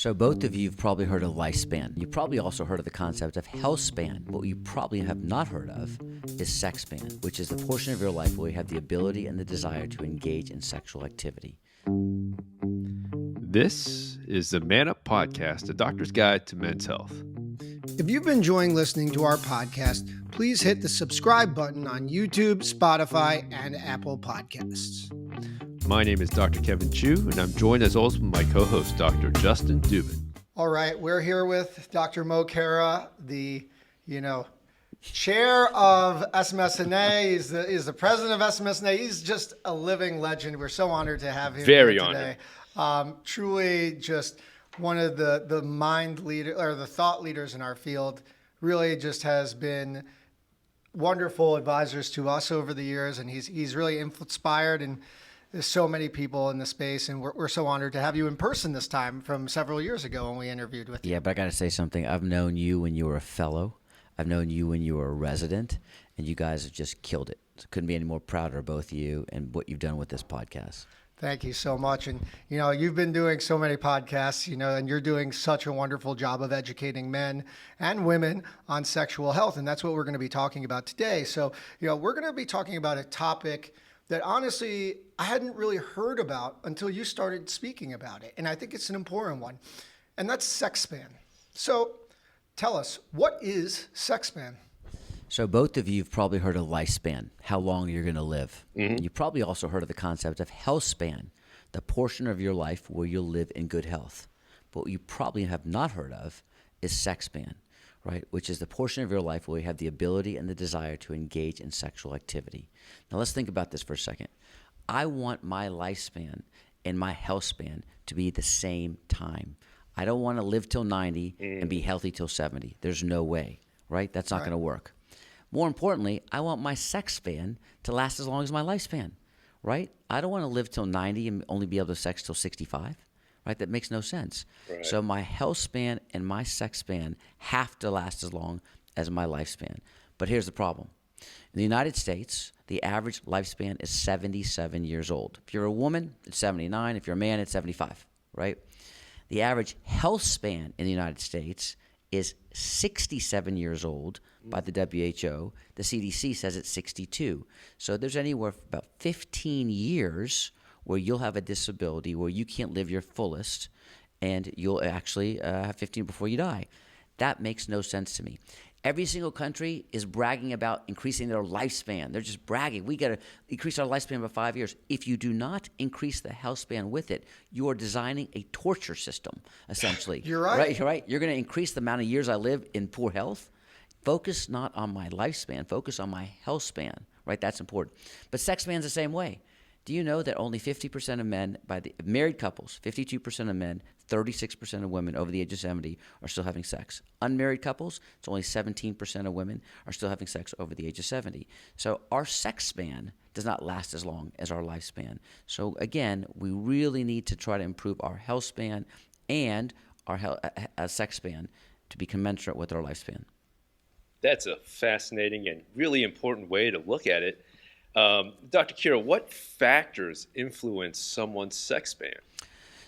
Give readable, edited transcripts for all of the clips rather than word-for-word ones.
So both of you have probably heard of lifespan. You probably also heard of the concept of health span. What you probably have not heard of is Sexspan, which is the portion of your life where you have the ability and the desire to engage in sexual activity. This is the Man Up Podcast, a doctor's guide to men's health. If you've been enjoying listening to our podcast, please hit the subscribe button on YouTube, Spotify, and Apple Podcasts. My name is Dr. Kevin Chu, and I'm joined as always with my co-host, Dr. Justin Dubin. All right, we're here with Dr. Mohit Khera, the, chair of SMSNA. He's the president of SMSNA. He's just a living legend. We're so honored to have him Very here today. Truly just one of the mind leader or the thought leaders in our field. Really just has been wonderful advisors to us over the years, and he's really inspired, and there's so many people in the space, and we're so honored to have you in person this time from several years ago when we interviewed with you. Yeah, but I got to say something. I've known you when you were a fellow. I've known you when you were a resident, and you guys have just killed it. So couldn't be any more prouder of both of you and what you've done with this podcast. Thank you so much. And, you've been doing so many podcasts, and you're doing such a wonderful job of educating men and women on sexual health. And that's what we're going to be talking about today. So, we're going to be talking about a topic that honestly I hadn't really heard about until you started speaking about it. And I think it's an important one. And that's Sexspan. So tell us, what is Sexspan? So both of you have probably heard of lifespan, how long you're going to live. Mm-hmm. You probably also heard of the concept of health span, the portion of your life where you'll live in good health. But what you probably have not heard of is Sexspan, right? Which is the portion of your life where you have the ability and the desire to engage in sexual activity. Now let's think about this for a second. I want my lifespan and my health span to be the same time. I don't want to live till 90 and be healthy till 70. There's no way, right? That's not going to work. More importantly, I want my sex span to last as long as my lifespan, right? I don't want to live till 90 and only be able to sex till 65, right? That makes no sense. Right. So my health span and my sex span have to last as long as my lifespan. But here's the problem. In the United States, the average lifespan is 77 years old. If you're a woman, it's 79. If you're a man, it's 75, right? The average health span in the United States is 67 years old by the WHO. The CDC says it's 62. So there's anywhere from about 15 years where you'll have a disability where you can't live your fullest, and you'll actually have 15 before you die. That makes no sense to me. Every single country is bragging about increasing their lifespan. They're just bragging. We got to increase our lifespan by 5 years. If you do not increase the health span with it, you are designing a torture system, essentially. You're right. You're right. You're going to increase the amount of years I live in poor health. Focus not on my lifespan. Focus on my health span, right? That's important. But sex span's the same way. Do you know that only 50% of men, by the married couples, 52% of men, 36% of women over the age of 70 are still having sex. Unmarried couples, it's only 17% of women are still having sex over the age of 70. So our sex span does not last as long as our lifespan. So again, we really need to try to improve our health span and our sex span to be commensurate with our lifespan. That's a fascinating and really important way to look at it. Dr. Khera, what factors influence someone's sex span?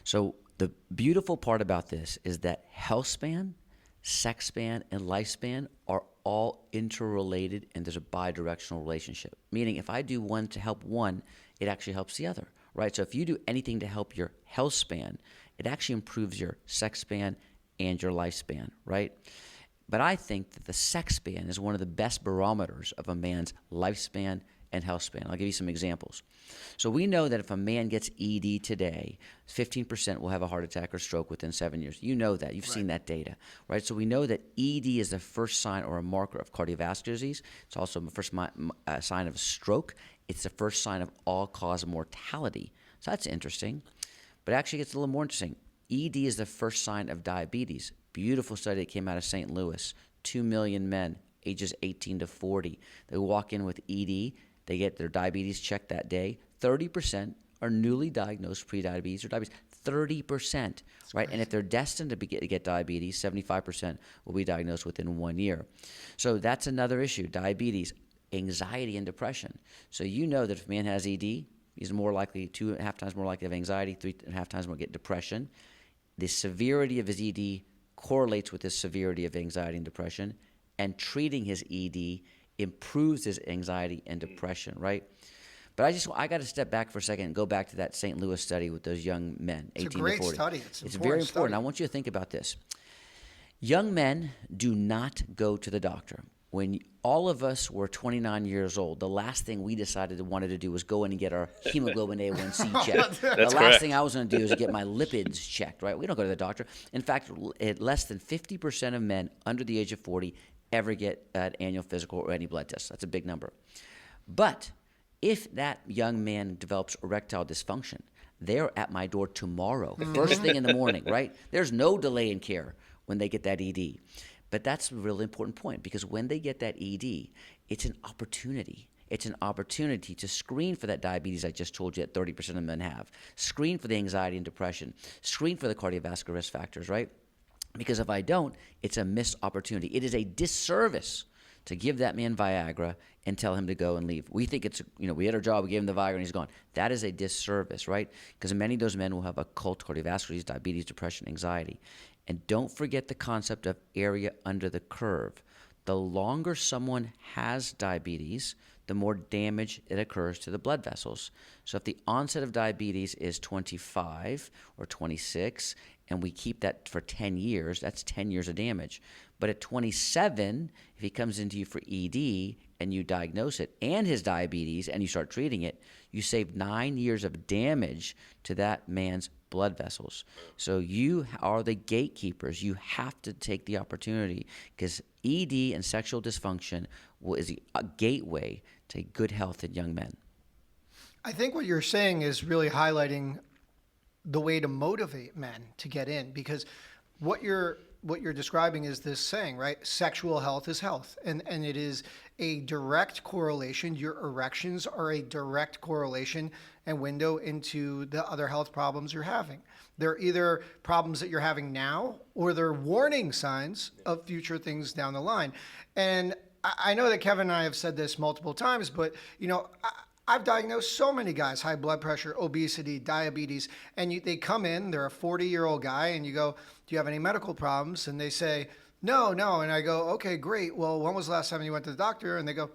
So the beautiful part about this is that health span, sex span, and lifespan are all interrelated, and there's a bidirectional relationship. Meaning if I do one to help one, it actually helps the other, right? So if you do anything to help your health span, it actually improves your sex span and your lifespan, right? But I think that the sex span is one of the best barometers of a man's lifespan and health span. I'll give you some examples. So we know that if a man gets ED today, 15% will have a heart attack or stroke within 7 years. You know that. You've seen that data, right? So we know that ED is the first sign or a marker of cardiovascular disease. It's also the first sign of stroke. It's the first sign of all-cause mortality. So that's interesting. But actually, it gets a little more interesting. ED is the first sign of diabetes. Beautiful study that came out of St. Louis. 2 million men, ages 18 to 40. They walk in with ED. They get their diabetes checked that day. 30% are newly diagnosed prediabetes or diabetes. 30%, right? And if they're destined to get diabetes, 75% will be diagnosed within 1 year. So that's another issue, diabetes, anxiety, and depression. So you know that if a man has ED, he's more likely, 2.5 times more likely to have anxiety, 3.5 times more get depression. the severity of his ED correlates with his severity of anxiety and depression, and treating his ED improves his anxiety and depression, right? But I got to step back for a second and go back to that St. Louis study with those young men, 18 to 40. It's a great study. It's very important. I want you to think about this. Young men do not go to the doctor. When all of us were 29 years old, the last thing we decided we wanted to do was go in and get our hemoglobin A1C checked. The last thing I was going to do is get my lipids checked, right? We don't go to the doctor. In fact, less than 50% of men under the age of 40 ever get an annual physical or any blood test. That's a big number. But if that young man develops erectile dysfunction, they're at my door tomorrow, first thing in the morning, right? There's no delay in care when they get that ED. But that's a really important point, because when they get that ED, it's an opportunity. It's an opportunity to screen for that diabetes I just told you that 30% of men have, screen for the anxiety and depression, screen for the cardiovascular risk factors, right? Because if I don't, it's a missed opportunity. It is a disservice to give that man Viagra and tell him to go and leave. We think it's, we had our job, we gave him the Viagra and he's gone. That is a disservice, right? Because many of those men will have occult cardiovascular disease, diabetes, depression, anxiety. And don't forget the concept of area under the curve. The longer someone has diabetes, the more damage it occurs to the blood vessels. So if the onset of diabetes is 25 or 26, and we keep that for 10 years, that's 10 years of damage. But at 27, if he comes into you for ED and you diagnose it and his diabetes and you start treating it, you save 9 years of damage to that man's blood vessels. So you are the gatekeepers. You have to take the opportunity, because ED and sexual dysfunction is a gateway to good health in young men. I think what you're saying is really highlighting the way to motivate men to get in, because what you're describing is this saying, right? Sexual health is health. And it is a direct correlation. Your erections are a direct correlation and window into the other health problems you're having. They're either problems that you're having now, or they're warning signs of future things down the line. And I know that Kevin and I have said this multiple times, but I've diagnosed so many guys, high blood pressure, obesity, diabetes, and they come in, they're a 40-year-old guy, and you go, do you have any medical problems? And they say, no. And I go, okay, great. Well, when was the last time you went to the doctor? And they go,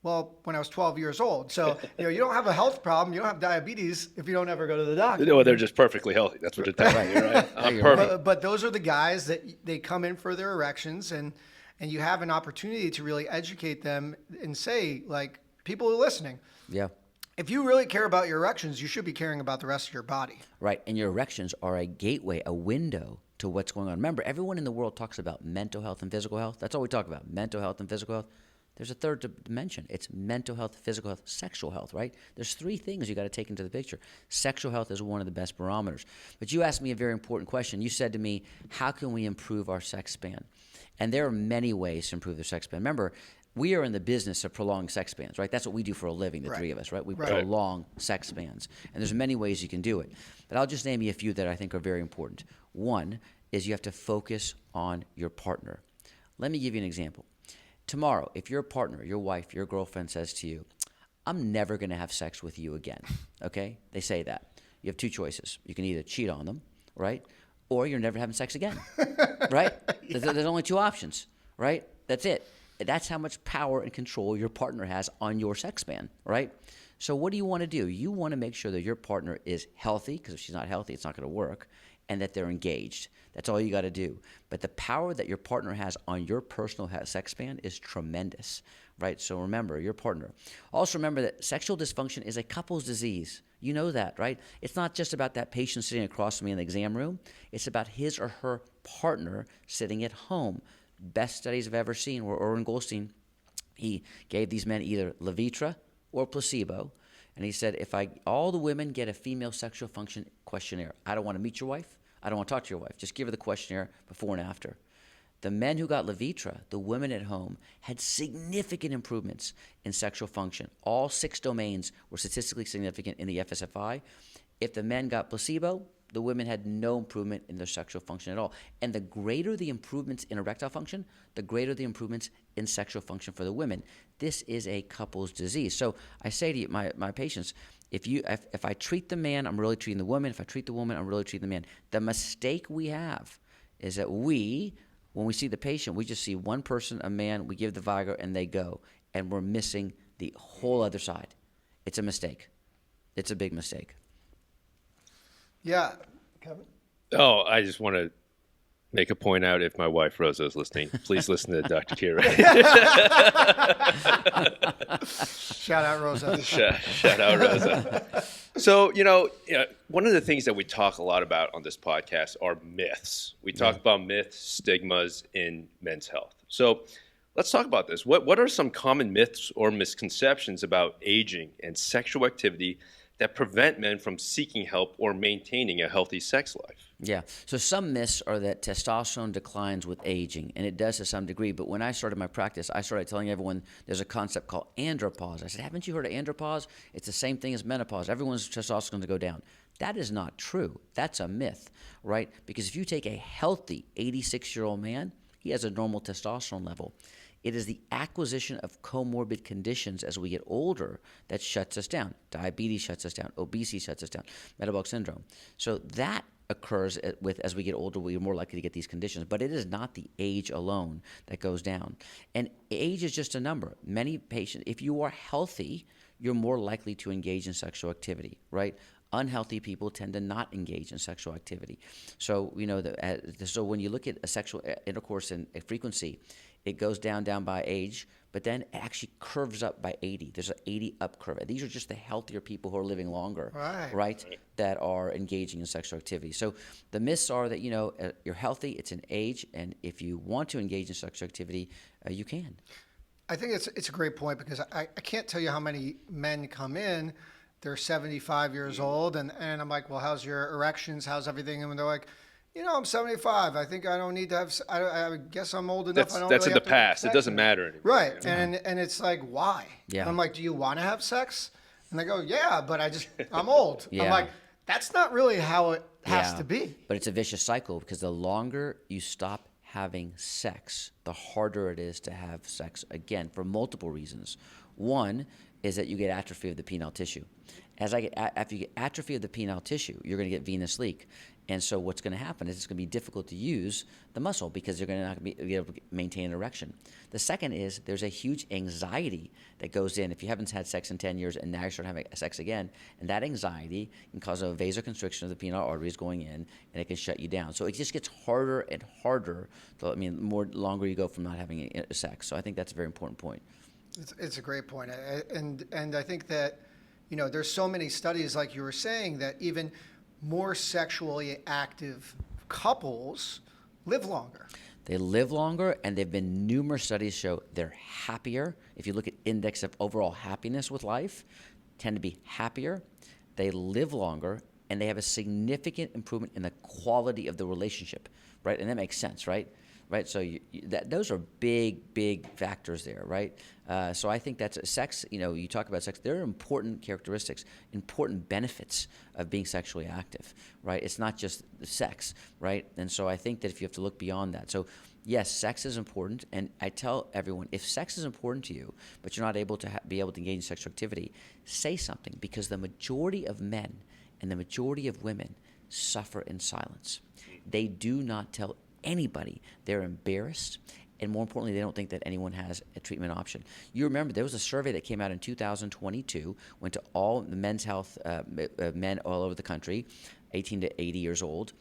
well, when I was 12 years old. So, you don't have a health problem, you don't have diabetes if you don't ever go to the doctor. No, they're just perfectly healthy. That's what you're telling me, right? I'm perfect. But those are the guys that they come in for their erections, and you have an opportunity to really educate them and say, like, people who are listening, yeah, if you really care about your erections, you should be caring about the rest of your body. Right, and your erections are a gateway, a window to what's going on. Remember, everyone in the world talks about mental health and physical health. That's all we talk about, mental health and physical health. There's a third dimension. It's mental health, physical health, sexual health, right? There's three things you got to take into the picture. Sexual health is one of the best barometers. But you asked me a very important question. You said to me, how can we improve our sex span? And there are many ways to improve their sex span. Remember, we are in the business of prolonging sex spans, right? That's what we do for a living, the three of us, right? We prolong sex spans. And there's many ways you can do it. But I'll just name you a few that I think are very important. One is you have to focus on your partner. Let me give you an example. Tomorrow, if your partner, your wife, your girlfriend says to you, I'm never going to have sex with you again, okay? They say that. You have two choices. You can either cheat on them, right? Or you're never having sex again, right? There's only two options, right? That's it. That's how much power and control your partner has on your sex span, right? So what do you want to do? You want to make sure that your partner is healthy, because if she's not healthy, it's not going to work, and that they're engaged. That's all you got to do. But the power that your partner has on your personal sex span is tremendous, right? So remember, your partner. Also remember that sexual dysfunction is a couple's disease. You know that, right? It's not just about that patient sitting across from me in the exam room. It's about his or her partner sitting at home. Best studies I've ever seen were Irwin Goldstein. He gave these men either Levitra or placebo. And he said, all the women get a female sexual function questionnaire. I don't want to meet your wife. I don't want to talk to your wife. Just give her the questionnaire before and after. The men who got Levitra, the women at home, had significant improvements in sexual function. All 6 domains were statistically significant in the FSFI. If the men got placebo, the women had no improvement in their sexual function at all. And the greater the improvements in erectile function, the greater the improvements in sexual function for the women. This is a couple's disease. So I say to you, my patients, If I treat the man, I'm really treating the woman. If I treat the woman, I'm really treating the man. The mistake we have is that when we see the patient, we just see one person, a man, we give the Viagra and they go, and we're missing the whole other side. It's a mistake. It's a big mistake. Yeah. Kevin? Oh, I just want to make a point out if my wife Rosa is listening. Please listen to Dr. Khera. Shout out Rosa. Shout out Rosa. So, one of the things that we talk a lot about on this podcast are myths. We talk about myths, stigmas in men's health. So let's talk about this. What are some common myths or misconceptions about aging and sexual activity that prevent men from seeking help or maintaining a healthy sex life? Yeah. So some myths are that testosterone declines with aging, and it does to some degree. But when I started my practice, I started telling everyone there's a concept called andropause. I said, haven't you heard of andropause? It's the same thing as menopause. Everyone's testosterone is going to go down. That is not true. That's a myth, right? Because if you take a healthy 86-year-old man, he has a normal testosterone level. It is the acquisition of comorbid conditions as we get older that shuts us down. Diabetes shuts us down. Obesity shuts us down. Metabolic syndrome. So that occurs as we get older. We're more likely to get these conditions. But it is not the age alone that goes down. And age is just a number. Many patients, if you are healthy, you're more likely to engage in sexual activity, right? Unhealthy people tend to not engage in sexual activity. So, so when you look at a sexual intercourse and frequency, it goes down by age, but then it actually curves up by 80. There's an 80 up curve. These are just the healthier people who are living longer, right? That are engaging in sexual activity. So the myths are that, you're healthy, it's an age, and if you want to engage in sexual activity, you can. I think it's a great point because I can't tell you how many men come in, they're 75 years old, and I'm like, well, how's your erections? How's everything? And they're like, I'm 75. I think I don't need to have. I guess I'm old enough. That's in the past. It doesn't matter anymore. Right, and it's like, why? Yeah. I'm like, do you want to have sex? And they go, yeah, but I'm old. Yeah. I'm like, that's not really how it has to be. But it's a vicious cycle because the longer you stop having sex, the harder it is to have sex again for multiple reasons. One is that you get atrophy of the penile tissue. After you get atrophy of the penile tissue, you're going to get venous leak. And so what's going to happen is it's going to be difficult to use the muscle because you're going to not be able to maintain an erection. The second is there's a huge anxiety that goes in if you haven't had sex in 10 years and now you start having sex again. And that anxiety can cause a vasoconstriction of the penile arteries going in, and it can shut you down. So it just gets harder and harder. More longer you go from not having sex. So I think that's a very important point. It's a great point. And I think that, there's so many studies, like you were saying, that even more sexually active couples live longer. They live longer, and there have been numerous studies show they're happier. If you look at index of overall happiness with life, tend to be happier. They live longer, and they have a significant improvement in the quality of the relationship, right? And that makes sense, right? Right, so those are big factors there, right? So I think that's sex. You talk about sex. There are important characteristics, important benefits of being sexually active, right? It's not just sex, right? And so I think that if you have to look beyond that, so yes, sex is important, and I tell everyone if sex is important to you, but you're not able to be able to engage in sexual activity, say something because the majority of men and the majority of women suffer in silence. They do not tell anybody. They're embarrassed, and more importantly, they don't think that anyone has a treatment option. You remember there was a survey that came out in 2022, went to all the men's health men all over the country, 18 to 80 years old,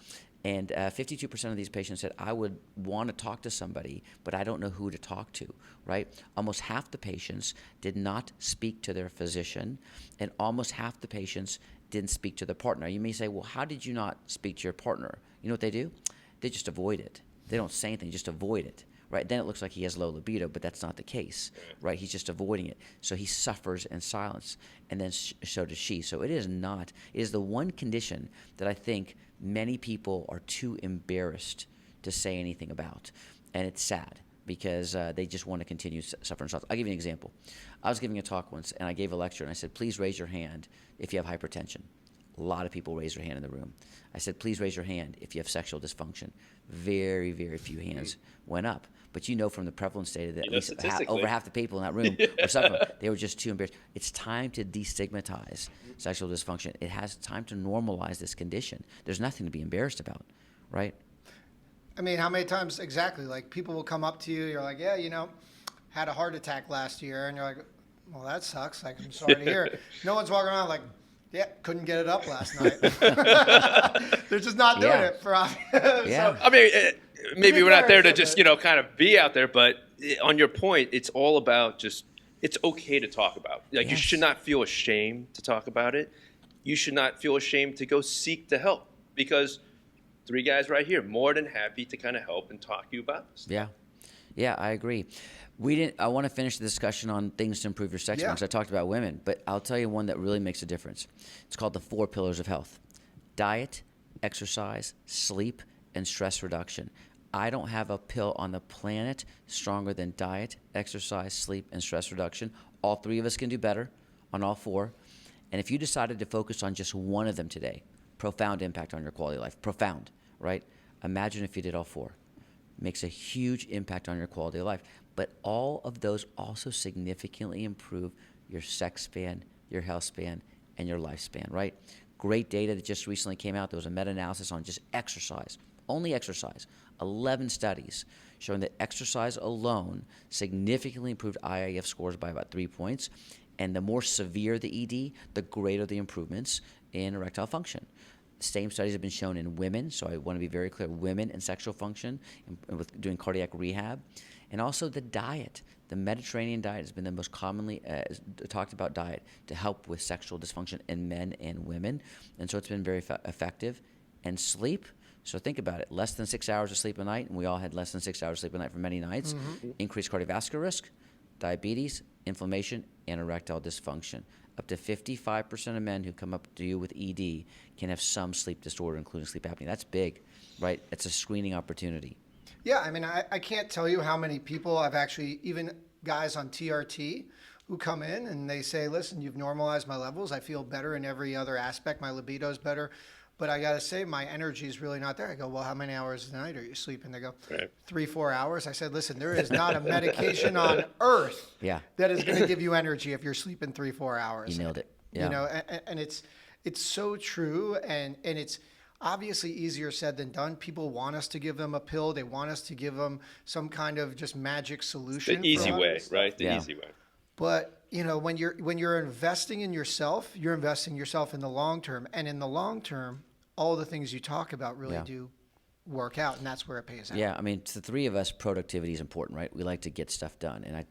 and 52% of these patients said, I would want to talk to somebody, but I don't know who to talk to, right? Almost half the patients did not speak to their physician, and almost half the patients didn't speak to their partner. You may say, well, how did you not speak to your partner? You know what they do? They just avoid it. They don't say anything, just avoid it, right? Then it looks like he has low libido, but that's not the case, right? He's just avoiding it. So he suffers in silence, and then so does she. So it is the one condition that I think many people are too embarrassed to say anything about, and it's sad because they just want to continue suffering in silence. I'll give you an example. I was giving a talk once, and I gave a lecture, and I said, please raise your hand if you have hypertension. A lot of people raised their hand in the room. I said, please raise your hand if you have sexual dysfunction. Very, very few hands went up. But you know from the prevalence data that at least over half the people in that room were suffering. They were just too embarrassed. It's time to destigmatize sexual dysfunction. It has time to normalize this condition. There's nothing to be embarrassed about, right? I mean, how many times exactly? Like, people will come up to you, you're like, yeah, had a heart attack last year. And you're like, well, that sucks. Like, I'm sorry to hear it. No one's walking around like, yeah, couldn't get it up last night. They're just not doing it for obvious. Yeah. So, I mean, maybe we're not there to just, kind of be out there, but on your point, it's all about just, it's okay to talk about. Like, you should not feel ashamed to talk about it. You should not feel ashamed to go seek the help, because 3 guys right here, more than happy to kind of help and talk to you about this. Yeah, I agree. I want to finish the discussion on things to improve your sex because I talked about women, but I'll tell you one that really makes a difference. It's called the 4 pillars of health: diet, exercise, sleep, and stress reduction. I don't have a pill on the planet stronger than diet, exercise, sleep, and stress reduction. All 3 of us can do better on all 4. And if you decided to focus on just one of them today, profound impact on your quality of life. Profound, right? Imagine if you did all 4. Makes a huge impact on your quality of life. But all of those also significantly improve your sex span, your health span, and your lifespan, right? Great data that just recently came out. There was a meta-analysis on just exercise, only exercise. 11 studies showing that exercise alone significantly improved IIF scores by about 3 points. And the more severe the ED, the greater the improvements in erectile function. Same studies have been shown in women, so I want to be very clear, women and sexual function and with doing cardiac rehab. And also the diet. The Mediterranean diet has been the most commonly talked about diet to help with sexual dysfunction in men and women. And so it's been very effective. And sleep, so think about it, less than 6 hours of sleep a night, and we all had less than 6 hours of sleep a night for many nights, increased cardiovascular risk, diabetes, inflammation, and erectile dysfunction. Up to 55% of men who come up to you with ED can have some sleep disorder, including sleep apnea. That's big, right? It's a screening opportunity. Yeah, I mean, I can't tell you how many people I've actually, even guys on TRT, who come in and they say, listen, you've normalized my levels. I feel better in every other aspect. My libido's better. But I got to say, my energy is really not there. I go, well, how many hours a night are you sleeping? They go, 3-4 hours. I said, listen, there is not a medication on earth that is going to give you energy if you're sleeping 3-4 hours. You nailed it. Yeah. And it's so true. And it's obviously easier said than done. People want us to give them a pill. They want us to give them some kind of just magic solution. The easy way, right? The easy way. But when you're investing in yourself, you're investing yourself in the long term. And in the long term, all the things you talk about really do work out, and that's where it pays out. Yeah, I mean, to the 3 of us, productivity is important, right? We like to get stuff done. And I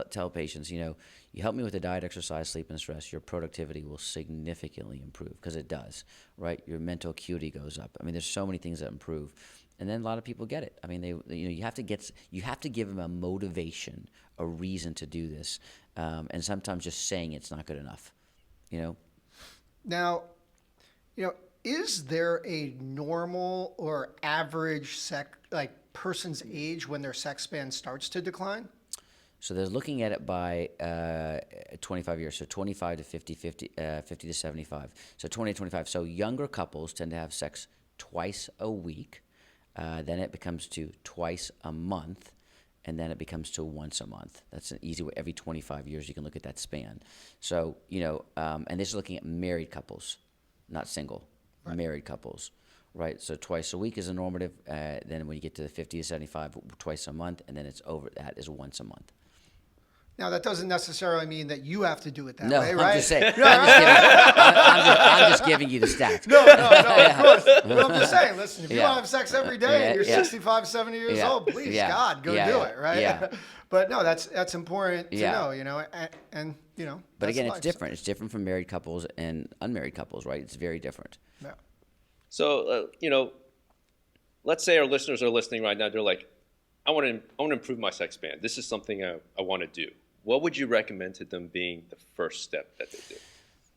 tell patients, you help me with the diet, exercise, sleep, and stress, your productivity will significantly improve, because it does, right? Your mental acuity goes up. I mean, there's so many things that improve. And then a lot of people get it. I mean, you have to give them a motivation, a reason to do this. And sometimes just saying it's not good enough, Now, is there a normal or average person's age when their sex span starts to decline? So they're looking at it by 25 years, so 25 to 50, 50 to 75. So 20 to 25. So younger couples tend to have sex twice a week. Then it becomes to twice a month. And then it becomes to once a month. That's an easy way. Every 25 years, you can look at that span. So, and this is looking at married couples, not single. Right. Married couples, right? So twice a week is a normative. Then when you get to the 50 to 75, twice a month, and then it's over. That is once a month. Now, that doesn't necessarily mean that you have to do it that No, way, right? I'm just saying. I'm just giving you the stats. No, of course. But I'm just saying, listen, if you want to have sex every day and you're 65, 70 years old, please, God, go do it, right? Yeah. But no, that's important to know, and But again, life. it's different. It's different from married couples and unmarried couples, right? It's very different. Yeah. So, let's say our listeners are listening right now. They're like, I want to improve my sex span. This is something I want to do. What would you recommend to them being the first step that they do?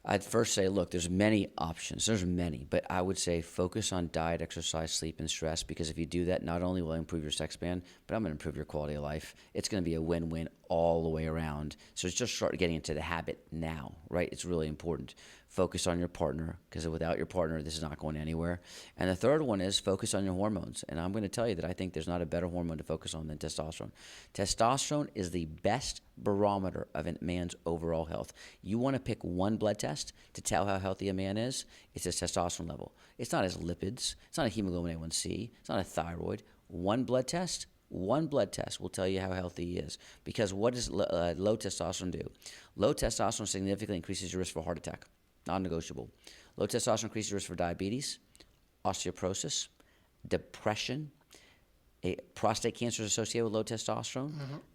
I'd first say, look, there's many options. There's many, but I would say focus on diet, exercise, sleep, and stress, because if you do that, not only will it improve your sex span, but I'm going to improve your quality of life. It's going to be a win-win all the way around. So just start getting into the habit now, right? It's really important. focus on your partner, because without your partner, this is not going anywhere. And the third one is focus on your hormones. And I'm going to tell you that I think there's not a better hormone to focus on than testosterone. Testosterone is the best barometer of a man's overall health. You want to pick one blood test to tell how healthy a man is, it's his testosterone level. It's not his lipids. It's not a hemoglobin A1C. It's not a thyroid. One blood test will tell you how healthy he is. Because what does low testosterone do? Low testosterone significantly increases your risk for heart attack. Non-negotiable. Low testosterone increases your risk for diabetes, osteoporosis, depression, prostate cancer is associated with low testosterone,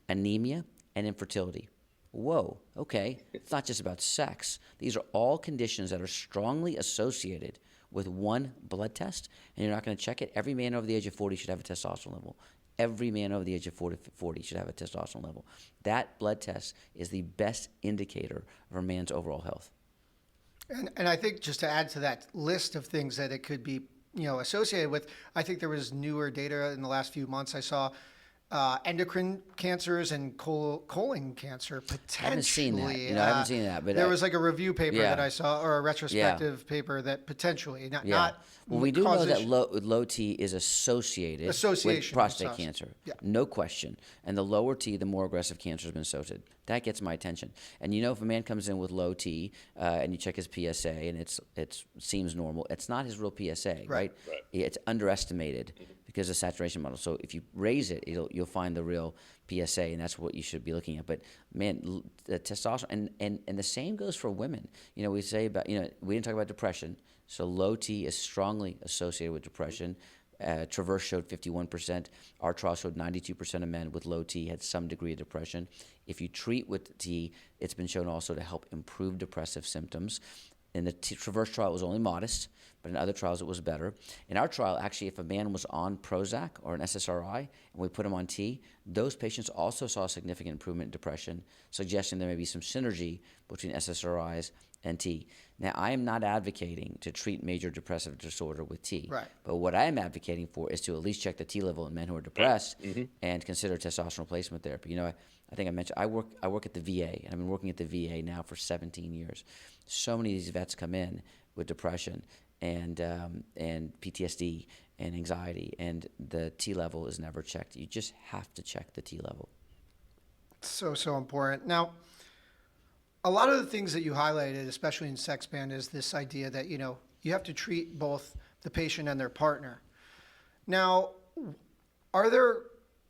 anemia, and infertility. Whoa, okay. It's not just about sex. These are all conditions that are strongly associated with one blood test, and you're not going to check it. Every man over the age of 40 should have a testosterone level. Every man over the age of 40 should have a testosterone level. That blood test is the best indicator of a man's overall health. And I think just to add to that list of things that it could be, associated with, I think there was newer data in the last few months. I saw endocrine cancers and colon cancer potentially. I haven't seen that. I haven't seen that. But there was like a review paper that I saw, or a retrospective paper that potentially not. Well, we do know that low T is associated with prostate cancer. Yeah. No question. And the lower T, the more aggressive cancer has been associated. That gets my attention. And if a man comes in with low T and you check his PSA and it seems normal, it's not his real PSA, right? It's underestimated because of saturation model. So if you raise it, you'll find the real PSA, and that's what you should be looking at. But man, the testosterone, and the same goes for women. We say about, we didn't talk about depression. So low T is strongly associated with depression. Traverse showed 51%. Our trial showed 92% of men with low T had some degree of depression. If you treat with T, it's been shown also to help improve depressive symptoms. In the Traverse trial, it was only modest, but in other trials, it was better. In our trial, actually, if a man was on Prozac or an SSRI and we put him on T, those patients also saw significant improvement in depression, suggesting there may be some synergy between SSRIs and T. Now, I am not advocating to treat major depressive disorder with T. Right. But what I am advocating for is to at least check the T level in men who are depressed and consider testosterone replacement therapy. I think I mentioned I work at the VA, and I've been working at the VA now for 17 years. So many of these vets come in with depression and PTSD and anxiety, and the T level is never checked. You just have to check the T level. So important. Now, a lot of the things that you highlighted, especially in Sexspan, is this idea that, you have to treat both the patient and their partner. Now,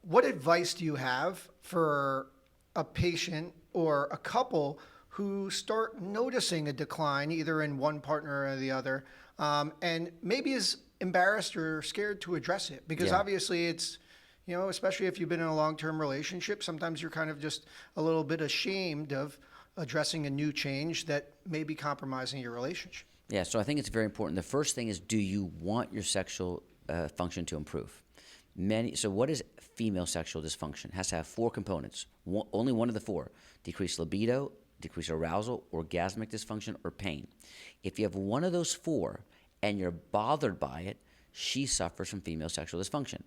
what advice do you have for a patient or a couple who start noticing a decline either in one partner or the other, and maybe is embarrassed or scared to address it? Because obviously it's, especially if you've been in a long-term relationship, sometimes you're kind of just a little bit ashamed of addressing a new change that may be compromising your relationship. Yeah, so I think it's very important. The first thing is, do you want your sexual function to improve? So what is female sexual dysfunction? It has to have 4 components. Only one of the 4. Decreased libido, decreased arousal, orgasmic dysfunction, or pain. If you have one of those 4 and you're bothered by it, she suffers from female sexual dysfunction.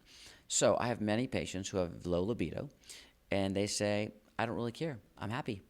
So I have many patients who have low libido, and they say, I don't really care. I'm happy.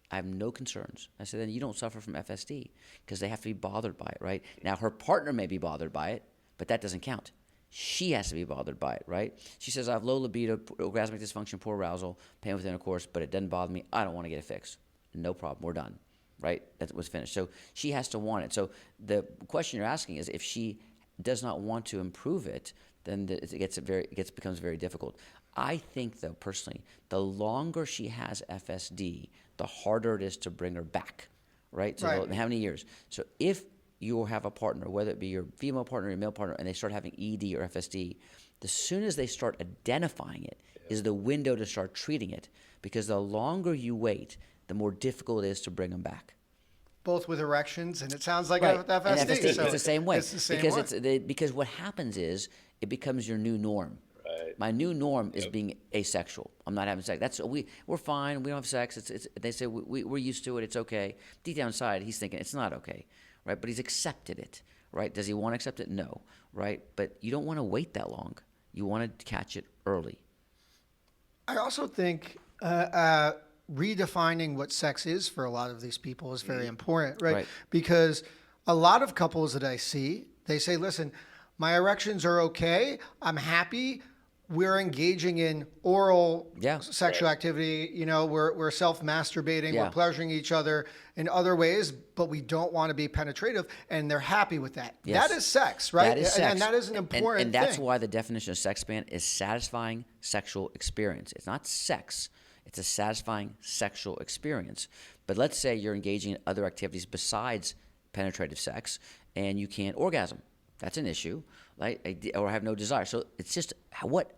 I have no concerns. I said, then you don't suffer from FSD, because they have to be bothered by it, right? Now, her partner may be bothered by it, but that doesn't count. She has to be bothered by it, right? She says, I have low libido, orgasmic dysfunction, poor arousal, pain with intercourse, but it doesn't bother me. I don't want to get it fixed. No problem. We're done, right? That was finished. So she has to want it. So the question you're asking is, if she does not want to improve it, then it becomes very difficult. I think, though, personally, the longer she has FSD, the harder it is to bring her back, right? So how many years? So if you have a partner, whether it be your female partner or your male partner, and they start having ED or FSD, the soon as they start identifying it is the window to start treating it, because the longer you wait, the more difficult it is to bring them back. Both with erections, and it sounds like FSD. So it's the same way. It's the same because because what happens is it becomes your new norm. Right. My new norm is being asexual. I'm not having sex. We're fine. We don't have sex. They say we're used to it. It's okay. Deep down inside, he's thinking it's not okay, right? But he's accepted it, right? Does he want to accept it? No, right? But you don't want to wait that long. You want to catch it early. I also think redefining what sex is for a lot of these people is very important, right? Right. Because a lot of couples that I see, they say, listen, my erections are okay. I'm happy. We're engaging in oral sexual activity. You know, we're self-masturbating. Yeah. We're pleasuring each other in other ways, but we don't want to be penetrative, and they're happy with that. Yes. That is sex, right? That is sex. And that is an important and that's thing. why the definition of Sexspan is satisfying sexual experience. It's not sex. It's a satisfying sexual experience. But let's say you're engaging in other activities besides penetrative sex, and you can't orgasm. That's an issue, right? Or have no desire. So it's just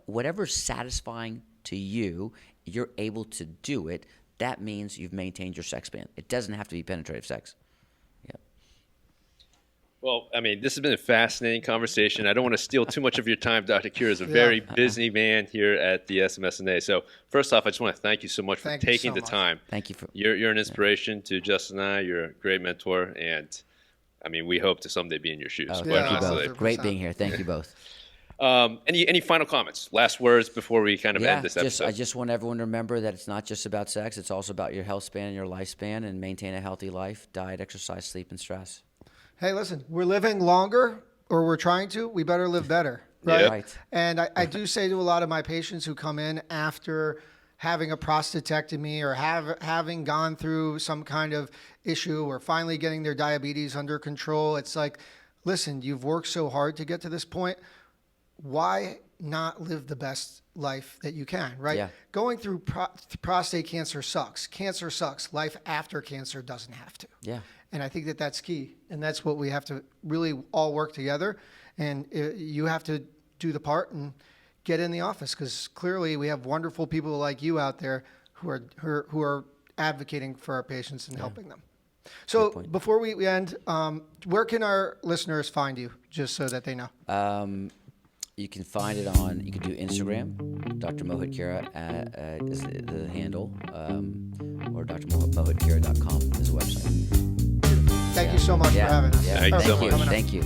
whatever's satisfying to you, you're able to do it. That means you've maintained your sex span. It doesn't have to be penetrative sex. Yeah. Well, I mean, this has been a fascinating conversation. I don't want to steal too much of your time. Dr. Khera is a very busy man here at the SMSNA. So first off, I just want to thank you so much for taking the time. Thank you for. You're an inspiration to Justin and I. You're a great mentor, and I mean, we hope to someday be in your shoes. Oh, quite thank you honestly. both. Great being here. Thank you both. Any final comments? Last words before we kind of end this episode? I just want everyone to remember that it's not just about sex. It's also about your health span and your lifespan, and maintain a healthy life, diet, exercise, sleep, and stress. Hey, listen, we're living longer, or we're trying to. We better live better, right? Yeah. Right. And I do say to a lot of my patients who come in after having a prostatectomy or having gone through some kind of issue or finally getting their diabetes under control, it's like, listen, you've worked so hard to get to this point. Why not live the best life that you can, right? Yeah. Going through prostate cancer sucks. Cancer sucks. Life after cancer doesn't have to. Yeah. And I think that that's key. And that's what we have to really all work together. And you have to do the part and get in the office, because clearly we have wonderful people like you out there who are advocating for our patients and helping them. So before we end, where can our listeners find you, just so that they know? You can find it on, you can do Instagram, Dr. Mohit Khera is the handle, or drmohitkhera.com is the website. Thank you so much for having us. Yeah. Thank you so much. Thank you.